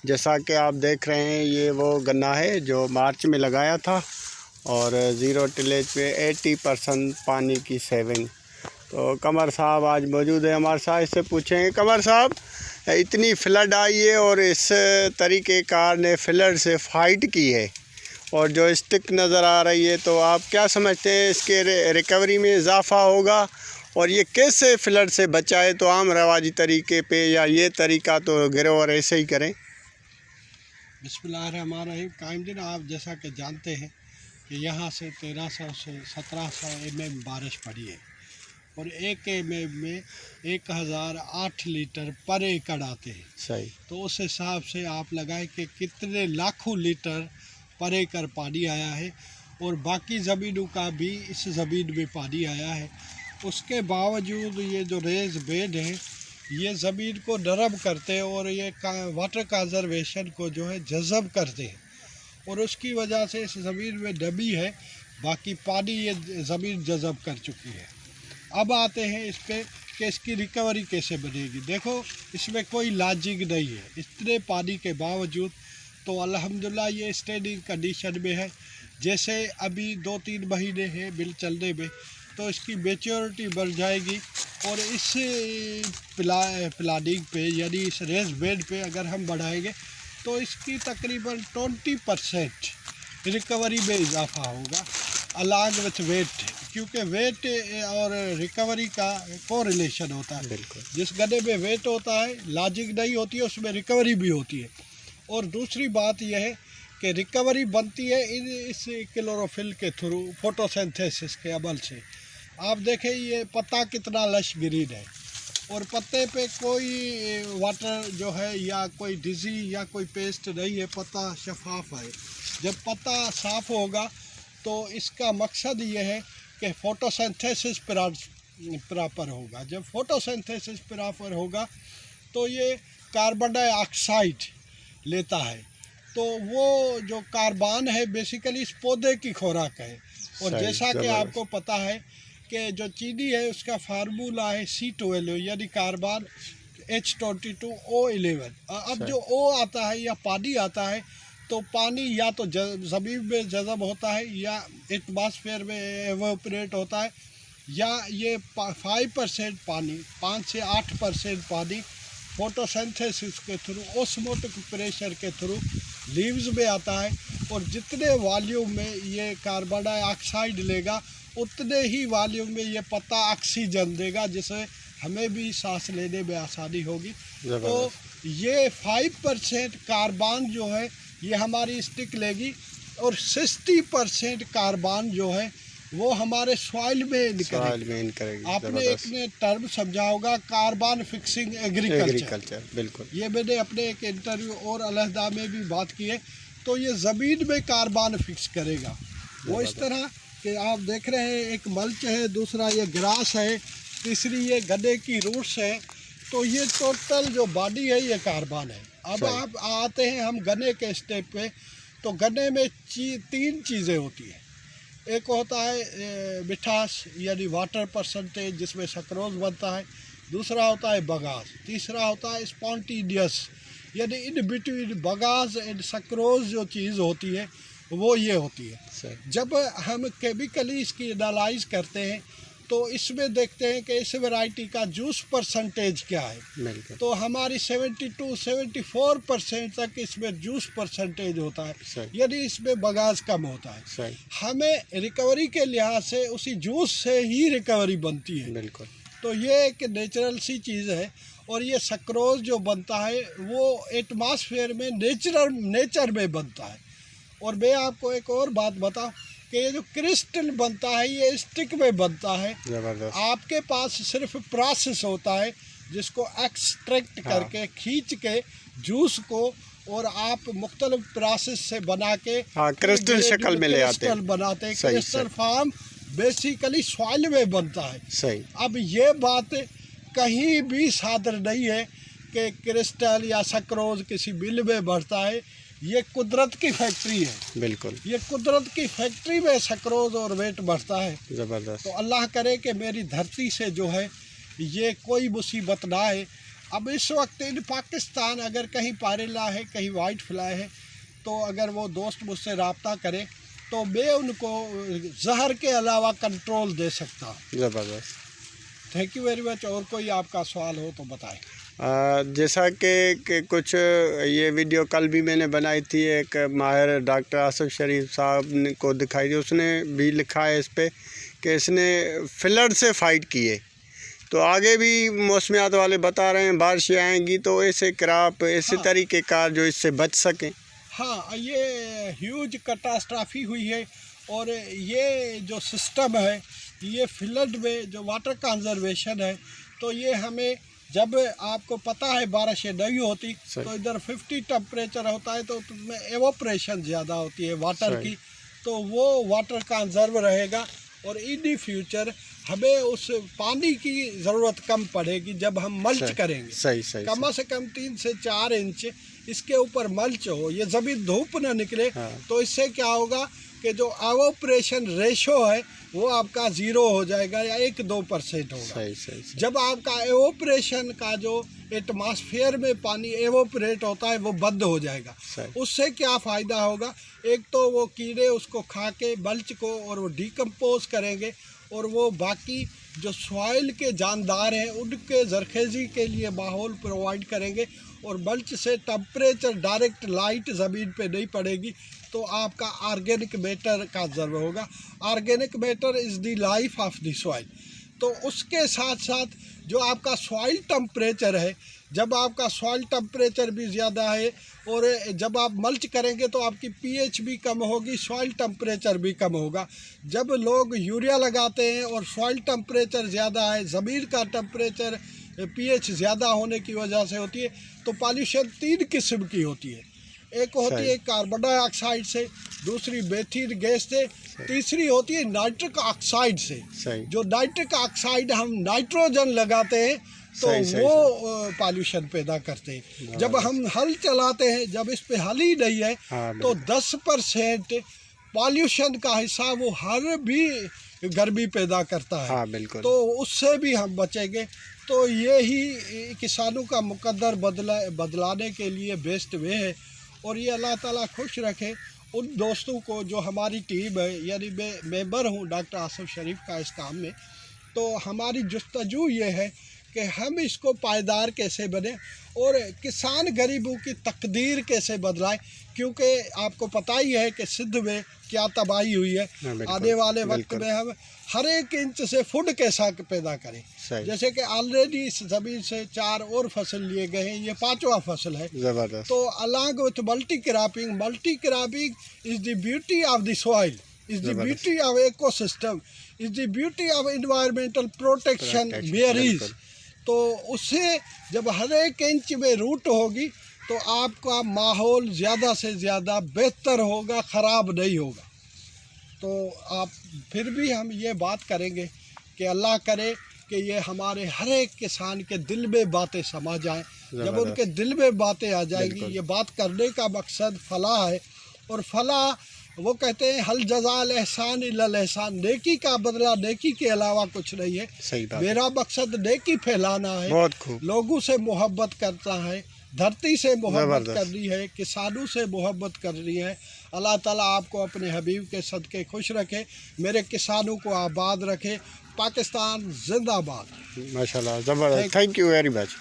जैसा कि आप देख रहे हैं ये वो गन्ना है जो मार्च में लगाया था और ज़ीरो टिलेज पे 80% पानी की सेविंग। तो कमर साहब आज मौजूद है हमारे साथ, इससे पूछेंगे कमर साहब इतनी फ्लड आई है और इस तरीक़ेकार ने फ्लड से फाइट की है और जो स्टिक नज़र आ रही है, तो आप क्या समझते हैं इसके रिकवरी में इजाफा होगा और ये कैसे फ्लड से बचाए? तो आम रवाजी तरीके पे या ये तरीका तो गिरोवर ऐसे ही करें। बिस्मिल्लाहिर्रहमानिर्रहीम। कायमदीन, आप जैसा कि जानते हैं कि यहाँ से 1300 से 1700 mm बारिश पड़ी है और एक mm में 1008 लीटर पर एकड़ आते हैं। सही। तो उस हिसाब से आप लगाएं कि कितने लाखों लीटर पर एकड़ पानी आया है और बाकी ज़मीनों का भी इस ज़मीन में पानी आया है। उसके बावजूद ये जो रेज बेड है ये ज़मीन को नरम करते हैं और ये वाटर कंजर्वेशन को जो है जज़ब करते हैं और उसकी वजह से इस ज़मीन में नमी है, बाकी पानी ये ज़मीन जज़ब कर चुकी है। अब आते हैं इस पे कि इसकी रिकवरी कैसे बनेगी। देखो, इसमें कोई लॉजिक नहीं है। इतने पानी के बावजूद तो अल्हम्दुलिल्लाह ये स्टैंडिंग कंडीशन में है। जैसे अभी 2-3 महीने हैं बिल चलने में, तो इसकी मैच्योरिटी बढ़ जाएगी और इस प्लानिंग पे यानी इस रेस बेड पे अगर हम बढ़ाएंगे तो इसकी तकरीबन 20% रिकवरी में इजाफा होगा अलॉन्ग विथ वेट, क्योंकि वेट और रिकवरी का कोरिलेशन होता है। बिल्कुल। जिस गड्ढे में वेट होता है, लॉजिक नहीं होती है, उसमें रिकवरी भी होती है। और दूसरी बात यह है कि रिकवरी बनती है इस क्लोरोफिल के थ्रू, फोटोसिंथेसिस के अमल से। आप देखें ये पत्ता कितना लश ग्रीन है और पत्ते पे कोई वाटर जो है या कोई डिजीज या कोई पेस्ट नहीं है, पत्ता शफाफ है। जब पत्ता साफ़ होगा तो इसका मकसद ये है कि फोटोसिंथेसिस प्रॉपर होगा। जब फोटोसिंथेसिस प्रॉपर होगा तो ये कार्बन डाइऑक्साइड लेता है, तो वो जो कार्बन है बेसिकली इस पौधे की खुराक है। और जैसा कि आपको पता है कि जो चीनी है उसका फार्मूला है C12 यानी कार्बन H22O11। अब जो O आता है या पानी आता है, तो पानी या तो ज़मीन में जज़ब होता है या एटमॉस्फेयर में एवोपरेट होता है, या ये 5% पानी, 5 से 8% पानी फोटोसिंथेसिस के थ्रू, ऑस्मोटिक प्रेशर के थ्रू लीव्स में आता है। और जितने वॉल्यूम में ये कार्बन डाइऑक्साइड लेगा उतने ही वॉल्यूम में ये पत्ता ऑक्सीजन देगा, जिससे हमें भी सांस लेने में आसानी होगी। तो ये 5% कार्बन जो है ये हमारी स्टिक लेगी और 60% कार्बन जो है वो हमारे सॉइल में निकलेगी। आपने एक टर्म समझा होगा, कार्बन फिक्सिंग एग्रीकल्चर। बिल्कुल, ये मैंने अपने एक इंटरव्यू और अलहदा में भी बात की है। तो ये ज़मीन में कार्बन फिक्स करेगा। वो इस तरह कि आप देख रहे हैं, एक मल्च है, दूसरा ये ग्रास है, तीसरी ये गन्ने की रूट्स है। तो ये टोटल जो बॉडी है ये कार्बन है। अब आप आते हैं हम गन्ने के स्टेप पे, तो गन्ने में 3 चीज़ें होती हैं। एक होता है मिठास यानी वाटर परसेंटेज जिसमें सक्रोज बनता है, दूसरा होता है बगास, तीसरा होता है स्पॉन्टेनियस यानी in between bagasse and sucrose जो चीज़ होती है वो ये होती है। जब हम केमिकली इसकी एनालाइज करते हैं तो इसमें देखते हैं कि इस वैरायटी का जूस परसेंटेज क्या है। तो हमारी 72-74% तक इसमें जूस परसेंटेज होता है, यानी इसमें बगास कम होता है। हमें रिकवरी के लिहाज से उसी जूस से ही रिकवरी बनती है। बिल्कुल। तो ये एक नेचुरल सी चीज़ है। और ये सक्रोज जो बनता है वो एटमॉस्फेयर में नेचर में बनता है। और मैं आपको एक और बात बताऊं कि ये जो क्रिस्टल बनता है ये स्टिक में बनता है। आपके पास सिर्फ प्रोसेस होता है जिसको एक्सट्रैक्ट करके खींच के जूस को और आप मुख्तलिफ प्रोसेस से बना के क्रिस्टल शक्ल में ले आते हैं, बनाते हैं। क्रिस्टल फॉर्म बेसिकली सॉइल में बनता है। सही। अब ये बात कहीं भी सादर नहीं है कि क्रिस्टल या सक्रोज किसी मिल में बढ़ता है। ये कुदरत की फैक्ट्री है। बिल्कुल, ये कुदरत की फैक्ट्री में सक्रोज और वेट बढ़ता है। ज़बरदस्त। तो अल्लाह करे कि मेरी धरती से जो है ये कोई मुसीबत ना आए। अब इस वक्त इन पाकिस्तान अगर कहीं पारेला है, कहीं वाइट फ्लाई है, तो अगर वो दोस्त मुझसे रब्ता करे तो मैं उनको जहर के अलावा कंट्रोल दे सकता हूँ। ज़बरदस्त। Thank you very much. और कोई आपका सवाल हो तो बताएं। जैसा कि कुछ ये वीडियो कल भी मैंने बनाई थी, एक माहिर डॉक्टर आसिफ शरीफ साहब को दिखाई थी, उसने भी लिखा है इस पे कि इसने फ्लड से फ़ाइट किए। तो आगे भी मौसमियात वाले बता रहे हैं बारिशें आएंगी तो ऐसे क्रॉप ऐसे हाँ। तरीके कार जो इससे बच सकें। हाँ, ये ह्यूज कैटास्ट्रॉफी हुई है और ये जो सिस्टम है, ये फ्लड में जो वाटर कंजर्वेशन है, तो ये हमें जब आपको पता है बारिशें नहीं होती तो इधर 50 टेम्परेचर होता है, तो उसमें एवोपरेशन ज़्यादा होती है वाटर की, तो वो वाटर कंजर्व रहेगा और इन दी फ्यूचर हमें उस पानी की ज़रूरत कम पड़ेगी जब हम मल्च करेंगे। सही कम से कम 3 से 4 इंच इसके ऊपर मल्च हो, ये ज़मीन धूप ना निकले। हाँ। तो इससे क्या होगा कि जो एवोपरेशन रेशो है वो आपका 0 हो जाएगा या 1-2% होगा। सही। जब आपका एवोपरेशन का जो एटमॉस्फेयर में पानी एवोपरेट होता है वो बंद हो जाएगा। उससे क्या फ़ायदा होगा, एक तो वो कीड़े उसको खा के मल्च को और वो डिकम्पोज करेंगे और वो बाकी जो सॉइल के जानदार हैं उनके जरखेज़ी के लिए माहौल प्रोवाइड करेंगे और मल्च से टेम्परेचर डायरेक्ट लाइट ज़मीन पे नहीं पड़ेगी, तो आपका ऑर्गेनिक मैटर कंजर्व होगा। Organic matter is the life of the soil. तो उसके साथ साथ जो आपका सॉइल टेम्परेचर है, जब आपका सॉइल टेम्परेचर भी ज़्यादा है और जब आप मल्च करेंगे तो आपकी पीएच भी कम होगी, सॉइल टेम्परेचर भी कम होगा। जब लोग यूरिया लगाते हैं और सॉइल टेम्परेचर ज़्यादा है, ज़मीन का टेम्परेचर पीएच ज़्यादा होने की वजह से होती है, तो पॉल्यूशन 3 किस्म की होती है। एक होती है कार्बन डाइऑक्साइड से, दूसरी मीथेन गैस से, तीसरी होती है नाइट्रिक ऑक्साइड से। जो नाइट्रिक ऑक्साइड हम नाइट्रोजन लगाते हैं तो वो पॉल्यूशन पैदा करते हैं। जब हम हल चलाते हैं, जब इस पे हल ही नहीं है, तो 10% पॉल्यूशन का हिस्सा वो हर भी गर्मी पैदा करता है। बिल्कुल। तो उससे भी हम बचेंगे। तो ये ही किसानों का मुकद्दर बदलाने के लिए बेस्ट वे है। और ये अल्लाह ताला खुश रखे उन दोस्तों को जो हमारी टीम है, यानी मैं मेंबर हूँ डॉक्टर आसिफ शरीफ का इस काम में। तो हमारी जुस्तजू ये है कि हम इसको पायदार कैसे बने और किसान गरीबों की तकदीर कैसे बदलाएं, क्योंकि आपको पता ही है कि सिंध में क्या तबाही हुई है। आने वाले वक्त में हम हर एक इंच से फूड कैसा पैदा करें। जैसे कि ऑलरेडी इस ज़मीन से 4 और फसल लिए गए हैं, ये 5वां फसल है। तो along with multi cropping is the beauty of the soil, is the beauty of ecosystem, is the beauty of environmental protection where is. तो उससे जब हर एक इंच में रूट होगी तो आपका माहौल ज़्यादा से ज़्यादा बेहतर होगा, ख़राब नहीं होगा। तो आप फिर भी हम ये बात करेंगे कि अल्लाह करे कि ये हमारे हर एक किसान के दिल में बातें समा जाएं। जब उनके दिल में बातें आ जाएंगी, ये बात करने का मकसद फलाह है। और फलाह वो कहते हैं हल जज़ाल एहसान इल्लल एहसान, नेकी का बदला नेकी के अलावा कुछ नहीं है। मेरा मकसद नेकी फैलाना है, लोगों से मोहब्बत करना है, धरती से मोहब्बत करनी है, किसानों से मोहब्बत करनी है। अल्लाह ताला आपको अपने हबीब के सदके खुश रखे, मेरे किसानों को आबाद रखे। पाकिस्तान जिंदाबाद। माशाल्लाह, ज़बरदस्त। Thank you very much.